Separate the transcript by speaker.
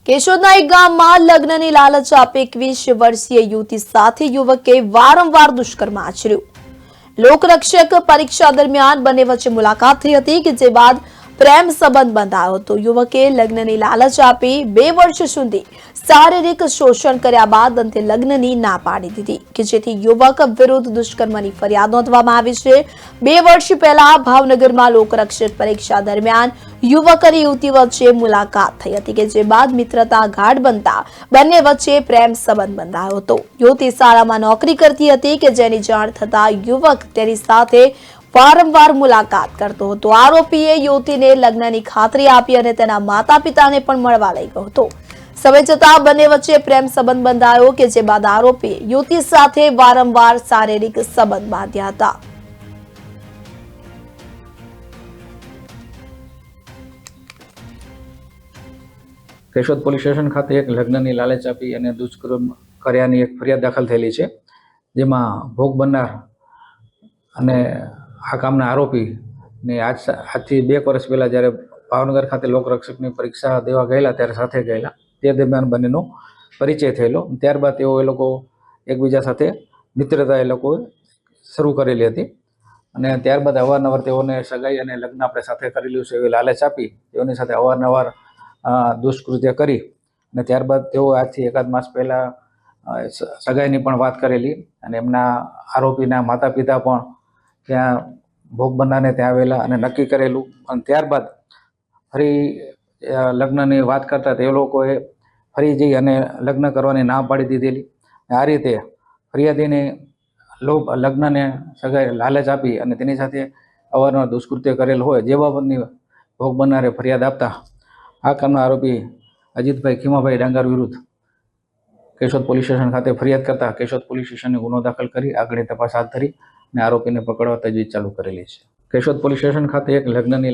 Speaker 1: કેશોદના એક ગામમાં લગ્નની લાલચ આપી 21 વર્ષીય યુવતી સાથે યુવકે વારંવાર દુષ્કર્મ આચર્યું। લોકરક્ષક પરીક્ષા દરમિયાન બંને વચ્ચે મુલાકાત થઈ હતી કે જે બાદ પ્રેમ સંબંધ બંધાયો હતો। યુવકે લગ્નની લાલચ આપી 2 વર્ષ સુધી શારીરિક શોષણ કર્યા બાદ અંતે લગ્નની ના પાડી દીધી કે જેથી યુવક વિરુદ્ધ દુષ્કર્મની ફરિયાદ નોંધવામાં આવી છે। 2 વર્ષ પહેલા ભાવનગરમાં લોકરક્ષક પરીક્ષા દરમિયાન યુવક અને યુવતી વચ્ચે મુલાકાત થઈ હતી કે જે બાદ મિત્રતા ગાઢ બનતા બંને વચ્ચે પ્રેમ સંબંધ બંધાયો હતો। યુવતી શાળામાં નોકરી કરતી હતી કે જેની જાણ થતા યુવક તેની સાથે વારંવાર મુલાકાત કરતો હતો। આરોપીએ યુવતીને લગ્નની ખાતરી આપી અને તેના માતા પિતાને પણ મળવા લઈ ગયો હતો। સમય જતાં બંને વચ્ચે પ્રેમ સંબંધ બંધાયો કે જે બાદ આરોપીએ યુવતી સાથે વારંવાર શારીરિક સંબંધ બાંધ્યા હતા।
Speaker 2: કેશોદ પોલીસ સ્ટેશન ખાતે એક લગ્નની લાલચ આપી અને દુષ્કર્મ કર્યાની એક ફરિયાદ દાખલ થયેલી છે, જેમાં ભોગ બનનાર અને આ કામના આરોપીને આજથી 2 વર્ષ પહેલાં જ્યારે ભાવનગર ખાતે લોકરક્ષકની પરીક્ષા દેવા ગયેલા ત્યારે સાથે ગયેલા, તે દરમિયાન બંનેનો પરિચય થયેલો। ત્યારબાદ એ લોકો એકબીજા સાથે મિત્રતા શરૂ કરેલી હતી અને ત્યારબાદ અવારનવાર તેઓને સગાઈ અને લગ્ન આપણે સાથે કરેલું છે એવી લાલચ આપી તેઓની સાથે અવારનવાર દુષ્કૃત્ય કરી અને ત્યારબાદ તેઓ આજથી 1 માસ પહેલાં સગાઈની પણ વાત કરેલી અને એમના આરોપીના માતા પિતા પણ ત્યાં ભોગ બનનારને ત્યાં આવેલા અને નક્કી કરેલું અને ત્યારબાદ ફરી લગ્નની વાત કરતા તે લોકોએ ફરી જઈ અને લગ્ન કરવાની ના પાડી દીધેલી। આ રીતે ફરિયાદીને લગ્નને સગાઈ લાલચ આપી અને તેની સાથે અવારનવાર દુષ્કૃત્ય કરેલ હોય જે બાબતની ભોગ બનનારે ફરિયાદ આપતા આ કામના આરોપી અજીતભાઈ ખીમાભાઈ ડાંગર વિરુદ્ધ કેશોદ પોલીસ સ્ટેશન ખાતે ફરિયાદ કરતા કેશોદ પોલીસ સ્ટેશને ગુનો દાખલ કરી આગળની તપાસ હાથ ધરી અને આરોપીને પકડવા તજવીજ ચાલુ કરેલી છે। કેશોદ પોલીસ સ્ટેશન ખાતે એક લગ્નની